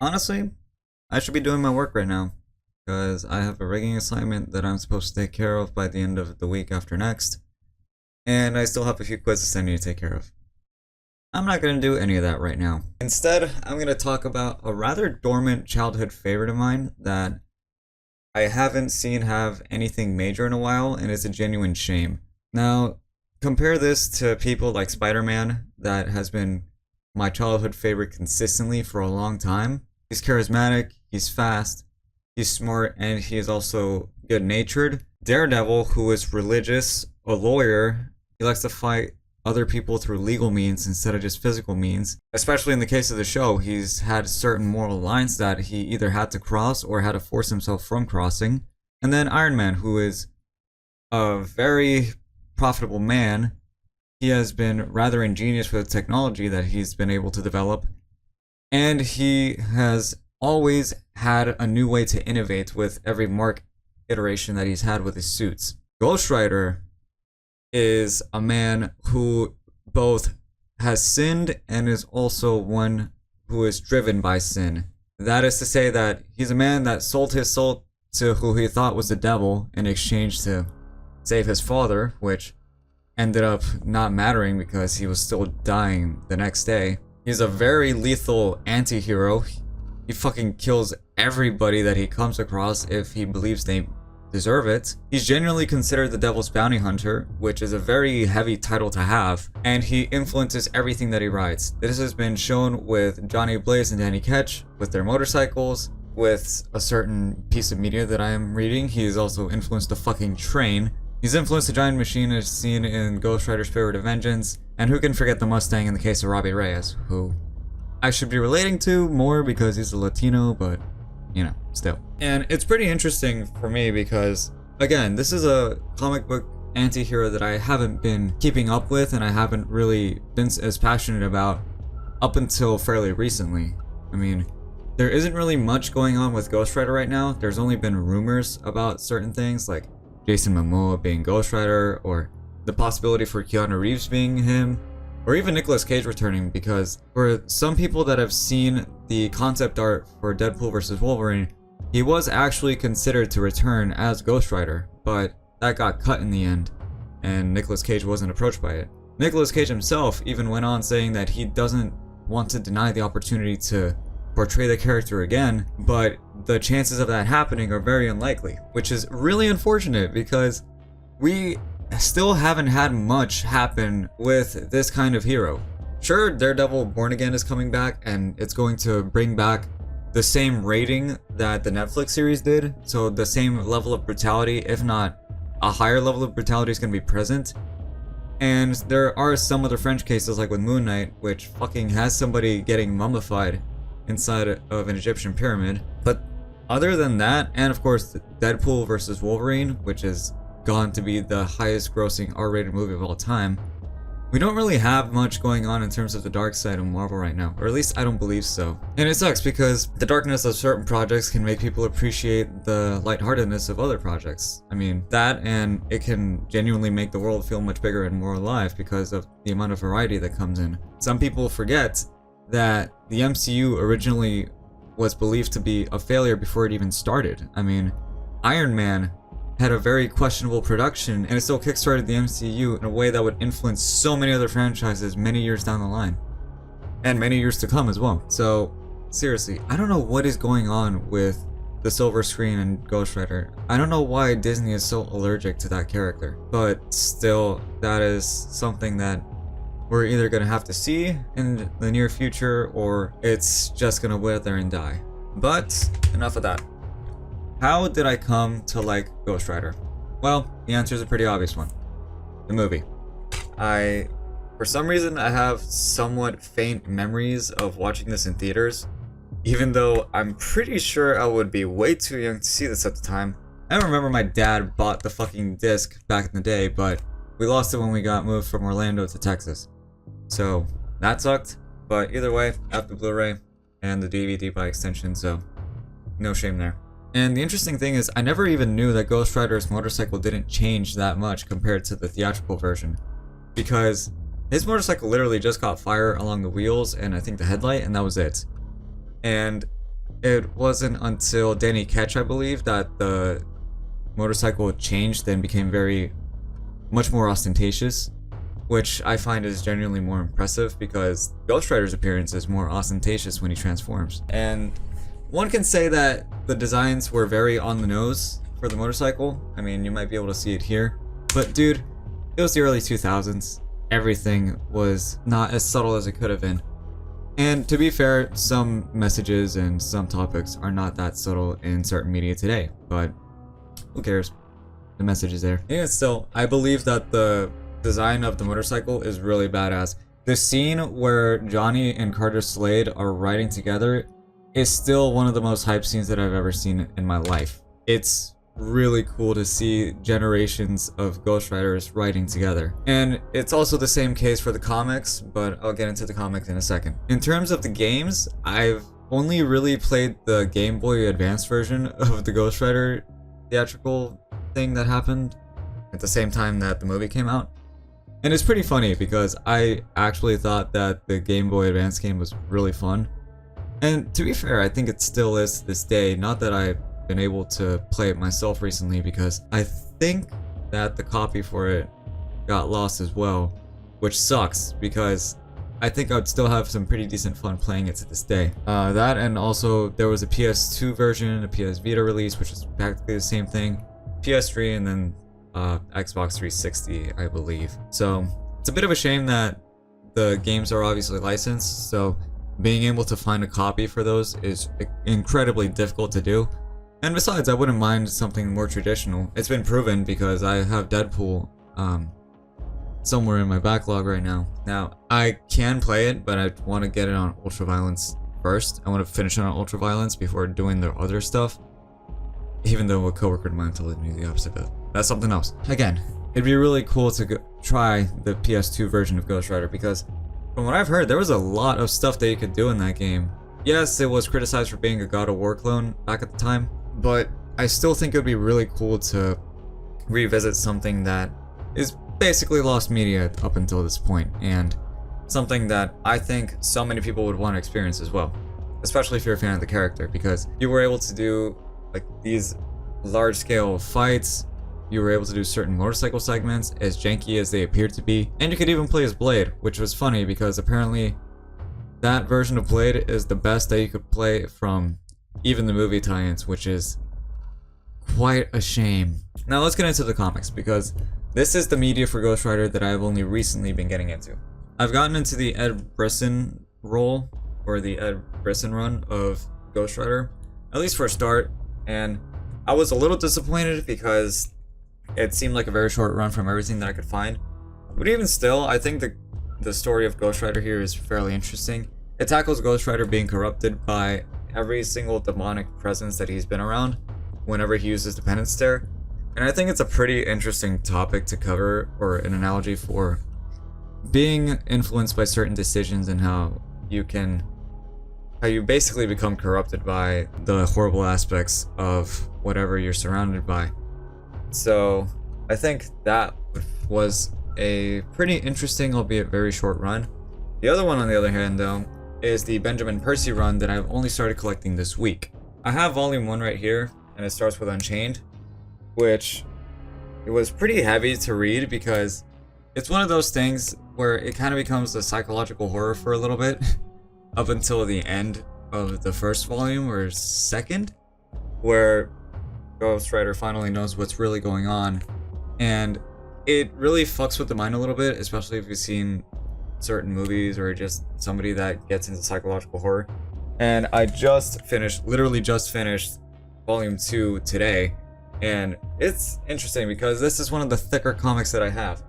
Honestly, I should be doing my work right now because I have a rigging assignment that I'm supposed to take care of by the end of the week after next, and I still have a few quizzes I need to take care of. I'm not going to do any of that right now. Instead, I'm going to talk about a rather dormant childhood favorite of mine that I haven't seen have anything major in a while, and it's a genuine shame. Now, compare this to people like Spider-Man, that has been my childhood favorite consistently for a long time. He's charismatic, he's fast, he's smart, and he is also good-natured. Daredevil, who is religious, a lawyer, he likes to fight other people through legal means instead of just physical means. Especially in the case of the show, he's had certain moral lines that he either had to cross or had to force himself from crossing. And then Iron Man, who is a very profitable man. He has been rather ingenious with technology that he's been able to develop, and he has always had a new way to innovate with every Mark iteration that he's had with his suits. Ghost Rider is a man who both has sinned and is also one who is driven by sin. That is to say that he's a man that sold his soul to who he thought was the devil in exchange to save his father, which ended up not mattering because he was still dying the next day. He's a very lethal anti-hero. He fucking kills everybody that he comes across if he believes they deserve it. He's genuinely considered the devil's bounty hunter, which is a very heavy title to have, and he influences everything that he rides. This has been shown with Johnny Blaze and Danny Ketch, with their motorcycles, with a certain piece of media that I am reading. He has also influenced the fucking train. He's influenced the giant machine as seen in Ghost Rider Spirit of Vengeance, and who can forget the Mustang in the case of Robbie Reyes, who I should be relating to more because he's a Latino, but you know, still. And it's pretty interesting for me because, again, this is a comic book anti-hero that I haven't been keeping up with and I haven't really been as passionate about up until fairly recently. I mean, there isn't really much going on with Ghost Rider right now. There's only been rumors about certain things like Jason Momoa being Ghost Rider, or the possibility for Keanu Reeves being him, or even Nicolas Cage returning, because for some people that have seen the concept art for Deadpool vs. Wolverine, he was actually considered to return as Ghost Rider, but that got cut in the end, and Nicolas Cage wasn't approached by it. Nicolas Cage himself even went on saying that he doesn't want to deny the opportunity to portray the character again, but the chances of that happening are very unlikely, which is really unfortunate because we still haven't had much happen with this kind of hero. Sure, Daredevil Born Again is coming back and it's going to bring back the same rating that the Netflix series did, so the same level of brutality, if not a higher level of brutality, is going to be present. And there are some other French cases like with Moon Knight, which fucking has somebody getting mummified inside of an Egyptian pyramid. But other than that, and of course Deadpool vs. Wolverine, which has gone to be the highest grossing R-rated movie of all time, we don't really have much going on in terms of the dark side of Marvel right now, or at least I don't believe so. And it sucks because the darkness of certain projects can make people appreciate the lightheartedness of other projects. I mean, that, and it can genuinely make the world feel much bigger and more alive because of the amount of variety that comes in. Some people forget that the MCU originally was believed to be a failure before it even started. I mean, Iron Man had a very questionable production, and it still kickstarted the MCU in a way that would influence so many other franchises many years down the line. And many years to come as well. So, seriously, I don't know what is going on with the Silver Screen and Ghost Rider. I don't know why Disney is so allergic to that character. But still, that is something that we're either going to have to see in the near future, or it's just going to wither and die. But, enough of that. How did I come to like Ghost Rider? Well, the answer is a pretty obvious one. The movie. For some reason, I have somewhat faint memories of watching this in theaters, even though I'm pretty sure I would be way too young to see this at the time. I don't remember my dad bought the fucking disc back in the day, but we lost it when we got moved from Orlando to Texas. So, that sucked, but either way, I have the Blu-ray and the DVD by extension, so no shame there. And the interesting thing is, I never even knew that Ghost Rider's motorcycle didn't change that much compared to the theatrical version. Because his motorcycle literally just caught fire along the wheels and I think the headlight, and that was it. And it wasn't until Danny Ketch, I believe, that the motorcycle changed and became much more ostentatious, which I find is genuinely more impressive because Ghost Rider's appearance is more ostentatious when he transforms. And one can say that the designs were very on the nose for the motorcycle. I mean, you might be able to see it here, but dude, it was the early 2000s. Everything was not as subtle as it could have been. And to be fair, some messages and some topics are not that subtle in certain media today, but who cares? The message is there. Even still, I believe that the design of the motorcycle is really badass. The scene where Johnny and Carter Slade are riding together is still one of the most hype scenes that I've ever seen in my life. It's really cool to see generations of Ghost Riders riding together. And it's also the same case for the comics, but I'll get into the comics in a second. In terms of the games, I've only really played the Game Boy Advance version of the Ghost Rider theatrical thing that happened at the same time that the movie came out. And it's pretty funny because I actually thought that the Game Boy Advance game was really fun. And to be fair, I think it still is to this day. Not that I've been able to play it myself recently because I think that the copy for it got lost as well, which sucks because I think I'd still have some pretty decent fun playing it to this day. That, and also there was a PS2 version, a PS Vita release, which is practically the same thing, PS3, and then Xbox 360, I believe. So it's a bit of a shame that the games are obviously licensed, so being able to find a copy for those is incredibly difficult to do. And besides, I wouldn't mind something more traditional. It's been proven because I have Deadpool somewhere in my backlog right now. Now, I can play it, but I want to get it on Ultraviolence first. I want to finish it on Ultraviolence before doing the other stuff. Even though a coworker of mine told me the opposite, but that's something else. Again, it'd be really cool to try the PS2 version of Ghost Rider because from what I've heard, there was a lot of stuff that you could do in that game. Yes, it was criticized for being a God of War clone back at the time, but I still think it would be really cool to revisit something that is basically lost media up until this point, and something that I think so many people would want to experience as well, especially if you're a fan of the character, because you were able to do like these large-scale fights, you were able to do certain motorcycle segments as janky as they appeared to be, and you could even play as Blade, which was funny because apparently that version of Blade is the best that you could play from even the movie tie-ins, which is quite a shame. Now let's get into the comics, because this is the media for Ghost Rider that I've only recently been getting into. I've gotten into the Ed Brisson role, or the Ed Brisson run of Ghost Rider, at least for a start, and I was a little disappointed because it seemed like a very short run from everything that I could find. But even still, I think the story of Ghost Rider here is fairly interesting. It tackles Ghost Rider being corrupted by every single demonic presence that he's been around whenever he uses the penance stare. And I think it's a pretty interesting topic to cover, or an analogy for being influenced by certain decisions and how you basically become corrupted by the horrible aspects of whatever you're surrounded by. So I think that was a pretty interesting, albeit very short run. The other one, on the other hand, though, is the Benjamin Percy run that I've only started collecting this week. I have volume 1 right here, and it starts with Unchained, which it was pretty heavy to read because it's one of those things where it kind of becomes a psychological horror for a little bit up until the end of the first volume or second, where Ghost Rider finally knows what's really going on, and it really fucks with the mind a little bit, especially if you've seen certain movies or just somebody that gets into psychological horror. And I literally just finished volume 2 today, and it's interesting because this is one of the thicker comics that I have.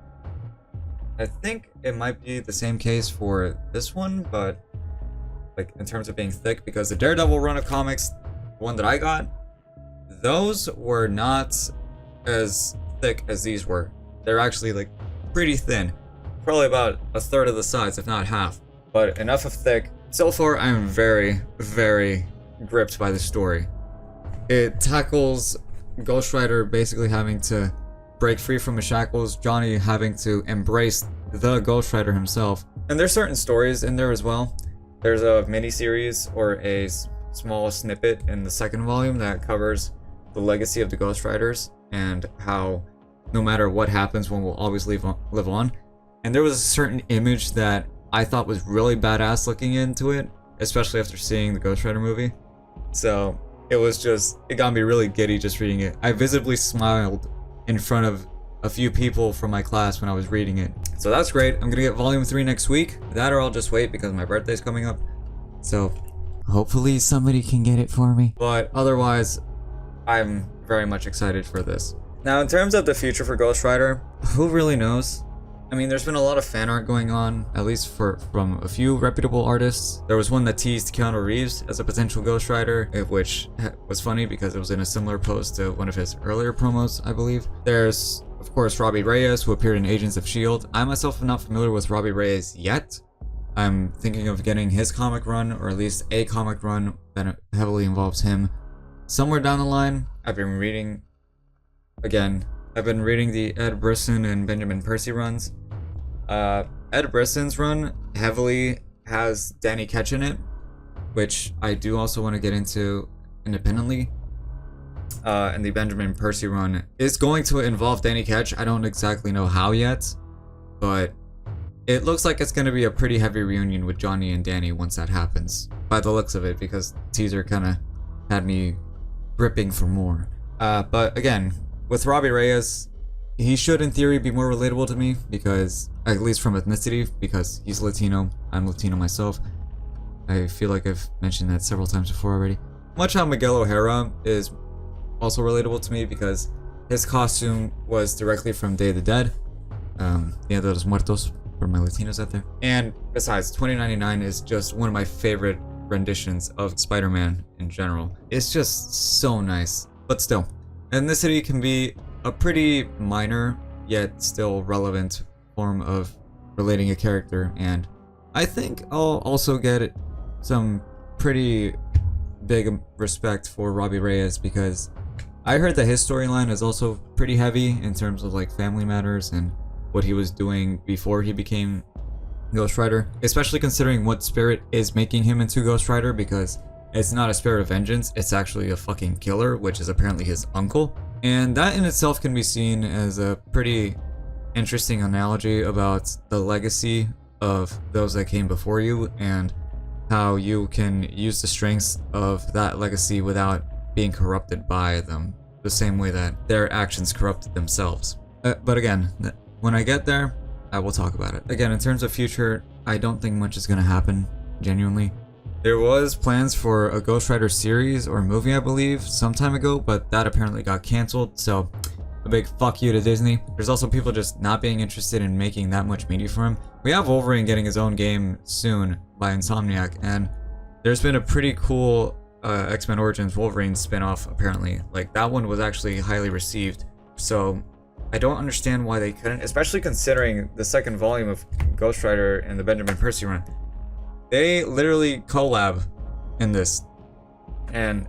I think it might be the same case for this one, but like in terms of being thick, because the Daredevil run of comics, the one that I got, those were not as thick as these were. They're actually like pretty thin, probably about a third of the size, if not half, but enough of thick. So far, I'm very, very gripped by the story. It tackles Ghost Rider basically having to break free from his shackles, Johnny having to embrace the Ghost Rider himself. And there's certain stories in there as well. There's a mini-series or a small snippet in the second volume that covers the legacy of the Ghost Riders and how no matter what happens, one will always live on. And there was a certain image that I thought was really badass looking into it, especially after seeing the Ghost Rider movie. So it got me really giddy just reading it. I visibly smiled in front of a few people from my class when I was reading it. So that's great. I'm gonna get volume 3 next week. That or I'll just wait because my birthday's coming up. So hopefully somebody can get it for me. But otherwise, I'm very much excited for this. Now, in terms of the future for Ghost Rider, who really knows? I mean, there's been a lot of fan art going on, at least from a few reputable artists. There was one that teased Keanu Reeves as a potential Ghost Rider, which was funny because it was in a similar pose to one of his earlier promos, I believe. There's, of course, Robbie Reyes, who appeared in Agents of S.H.I.E.L.D. I myself am not familiar with Robbie Reyes yet. I'm thinking of getting his comic run, or at least a comic run that heavily involves him somewhere down the line. I've been reading the Ed Brisson and Benjamin Percy runs. Ed Brisson's run heavily has Danny Ketch in it, which I do also want to get into independently. And the Benjamin Percy run is going to involve Danny Ketch. I don't exactly know how yet, but it looks like it's going to be a pretty heavy reunion with Johnny and Danny once that happens, by the looks of it, because the teaser kind of had me gripping for more. But again, with Robbie Reyes, he should in theory be more relatable to me, because, at least from ethnicity, because he's Latino, I'm Latino myself. I feel like I've mentioned that several times before already. Much how Miguel O'Hara is also relatable to me, because his costume was directly from Day of the Dead, Dia de los Muertos, for my Latinos out there. And besides, 2099 is just one of my favorite renditions of Spider-Man in general. It's just so nice. But still, ethnicity can be a pretty minor, yet still relevant form of relating a character, and I think I'll also get some pretty big respect for Robbie Reyes, because I heard that his storyline is also pretty heavy in terms of like family matters and what he was doing before he became Ghost Rider, especially considering what spirit is making him into Ghost Rider, because it's not a spirit of vengeance, it's actually a fucking killer, which is apparently his uncle. And that in itself can be seen as a pretty interesting analogy about the legacy of those that came before you, and how you can use the strengths of that legacy without being corrupted by them, the same way that their actions corrupted themselves. But again, when I get there, I will talk about it. Again, in terms of future, I don't think much is going to happen, genuinely. There was plans for a Ghost Rider series or movie, I believe, some time ago, but that apparently got cancelled, so a big fuck you to Disney. There's also people just not being interested in making that much media for him. We have Wolverine getting his own game soon by Insomniac, and there's been a pretty cool X-Men Origins Wolverine spin-off, apparently. Like, that one was actually highly received, so I don't understand why they couldn't, especially considering the second volume of Ghost Rider and the Benjamin Percy run. They literally collab in this, and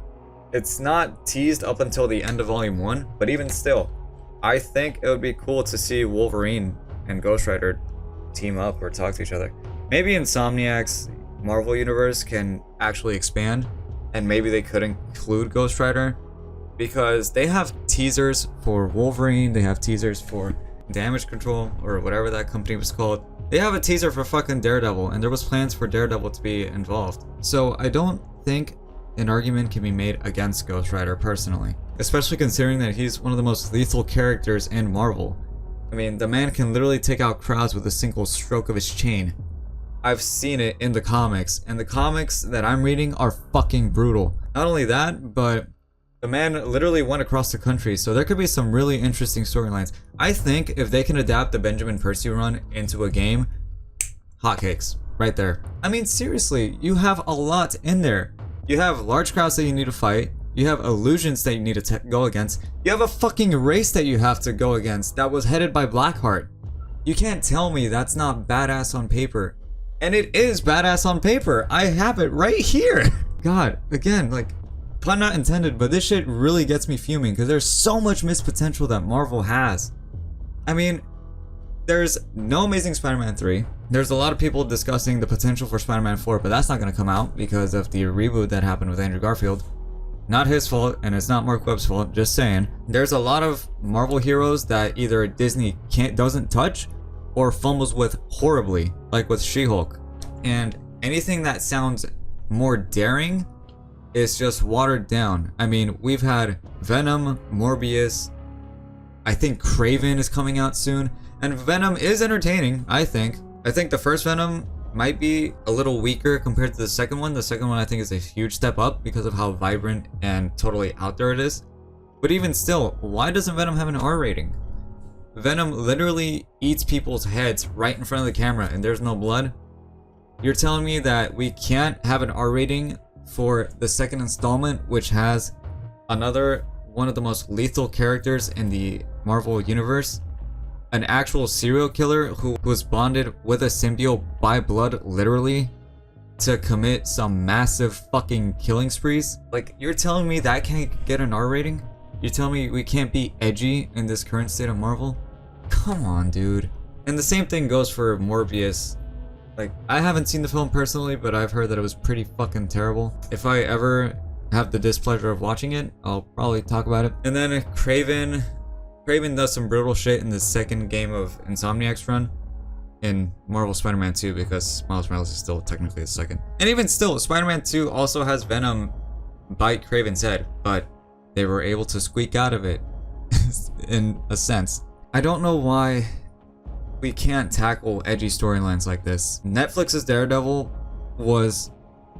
it's not teased up until the end of volume 1, but even still, I think it would be cool to see Wolverine and Ghost Rider team up or talk to each other. Maybe Insomniac's Marvel universe can actually expand, and maybe they could include Ghost Rider, because they have teasers for Wolverine, they have teasers for Damage Control, or whatever that company was called. They have a teaser for fucking Daredevil, and there was plans for Daredevil to be involved. So I don't think an argument can be made against Ghost Rider personally, especially considering that he's one of the most lethal characters in Marvel. I mean, the man can literally take out crowds with a single stroke of his chain. I've seen it in the comics, and the comics that I'm reading are fucking brutal. Not only that, but the man literally went across the country, so there could be some really interesting storylines. I think if they can adapt the Benjamin Percy run into a game, hotcakes, right there. I mean, seriously, you have a lot in there. You have large crowds that you need to fight, you have illusions that you need to go against, you have a fucking race that you have to go against that was headed by Blackheart. You can't tell me that's not badass on paper. And it is badass on paper. I have it right here. God, again, like, pun not intended, but this shit really gets me fuming because there's so much missed potential that Marvel has. I mean, there's no Amazing Spider-Man 3. There's a lot of people discussing the potential for Spider-Man 4, but that's not going to come out because of the reboot that happened with Andrew Garfield. Not his fault, and it's not Mark Webb's fault, just saying. There's a lot of Marvel heroes that either Disney doesn't touch or fumbles with horribly, like with She-Hulk. And anything that sounds more daring is just watered down. I mean, we've had Venom, Morbius, I think Kraven is coming out soon, and Venom is entertaining, I think. I think the first Venom might be a little weaker compared to the second one. The second one I think is a huge step up because of how vibrant and totally out there it is. But even still, why doesn't Venom have an R rating? Venom literally eats people's heads right in front of the camera and there's no blood. You're telling me that we can't have an R rating for the second installment, which has another one of the most lethal characters in the Marvel universe? An actual serial killer who was bonded with a symbiote by blood, literally, to commit some massive fucking killing sprees? Like, you're telling me that can't get an R rating? You're telling me we can't be edgy in this current state of Marvel? Come on, dude. And the same thing goes for Morbius. Like, I haven't seen the film personally, but I've heard that it was pretty fucking terrible. If I ever have the displeasure of watching it, I'll probably talk about it. And then Kraven does some brutal shit in the second game of Insomniac's run in Marvel Spider-Man 2 because Miles Morales is still technically the second. And even still, Spider-Man 2 also has Venom bite Kraven's head, but they were able to squeak out of it in a sense. I don't know why we can't tackle edgy storylines like this. Netflix's Daredevil was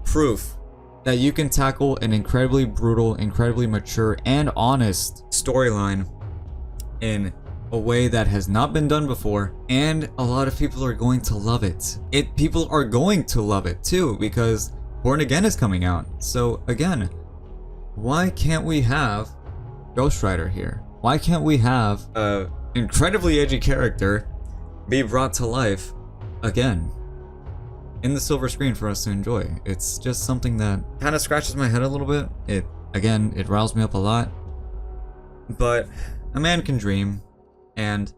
proof that you can tackle an incredibly brutal, incredibly mature, and honest storyline in a way that has not been done before, and a lot of people are going to love it. People are going to love it too, because Born Again is coming out. So again, why can't we have Ghost Rider here? Why can't we have a incredibly edgy character be brought to life again in the silver screen for us to enjoy? It's just something that kind of scratches my head a little bit. It riles me up a lot, but a man can dream, and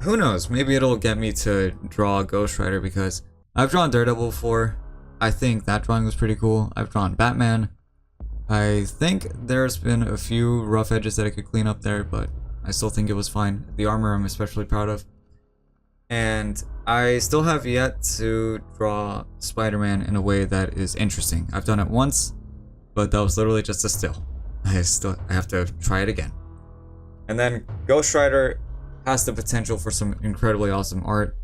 who knows, maybe it'll get me to draw Ghost Rider because I've drawn Daredevil before. I think that drawing was pretty cool. I've drawn Batman. I think there's been a few rough edges that I could clean up there, but I still think it was fine. The armor I'm especially proud of. And I still have yet to draw Spider-Man in a way that is interesting. I've done it once, but that was literally just a still. I have to try it again. And then Ghost Rider has the potential for some incredibly awesome art.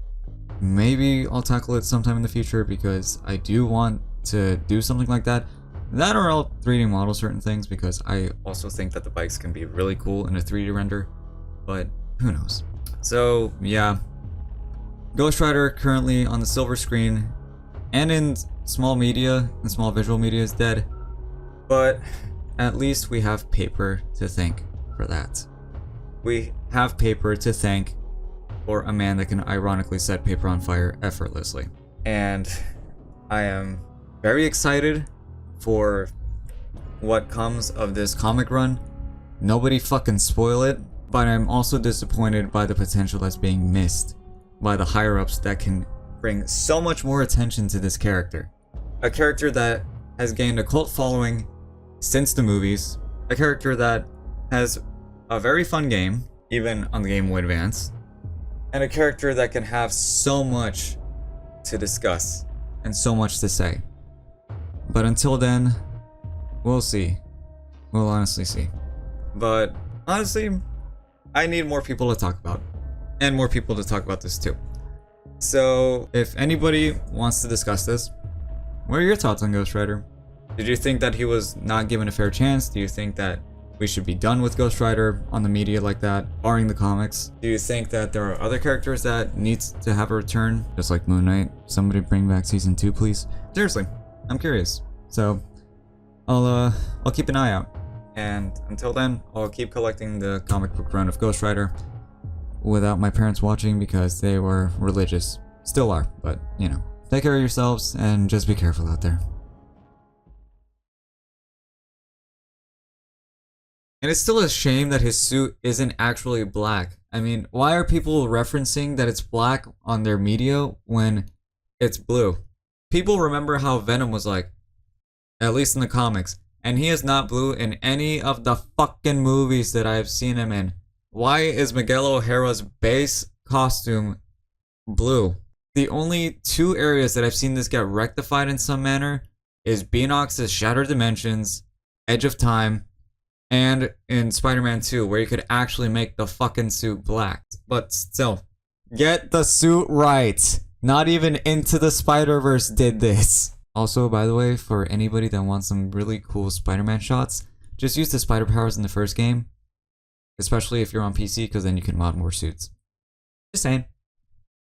Maybe I'll tackle it sometime in the future because I do want to do something like that. That or I'll 3D model certain things because I also think that the bikes can be really cool in a 3D render, but who knows. So yeah, Ghost Rider currently on the silver screen and in small media and small visual media is dead, but at least we have paper to thank for that. We have paper to thank for a man that can ironically set paper on fire effortlessly. And I am very excited for what comes of this comic run. Nobody fucking spoil it, but I'm also disappointed by the potential that's being missed by the higher-ups that can bring so much more attention to this character. A character that has gained a cult following since the movies, a character that has a very fun game, even on the Game Boy Advance, and a character that can have so much to discuss and so much to say. But until then, we'll see. We'll honestly see. But honestly, I need more people to talk about, and more people to talk about this too. So if anybody wants to discuss this, what are your thoughts on Ghost Rider? Did you think that he was not given a fair chance? Do you think that we should be done with Ghost Rider on the media like that, barring the comics? Do you think that there are other characters that need to have a return, just like Moon Knight? Somebody bring back season 2, please. Seriously, I'm curious. So I'll keep an eye out, and until then, I'll keep collecting the comic book run of Ghost Rider without my parents watching because they were religious. Still are, but you know. Take care of yourselves and just be careful out there. And it's still a shame that his suit isn't actually black. I mean, why are people referencing that it's black on their media when it's blue? People remember how Venom was like, at least in the comics, and he is not blue in any of the fucking movies that I've seen him in. Why is Miguel O'Hara's base costume blue? The only two areas that I've seen this get rectified in some manner is Beanox's Shattered Dimensions, Edge of Time, and in Spider-Man 2, where you could actually make the fucking suit black. But still, get the suit right. Not even Into the Spider-Verse did this. Also, by the way, for anybody that wants some really cool Spider-Man shots, just use the spider powers in the first game. Especially if you're on PC, because then you can mod more suits. Just saying.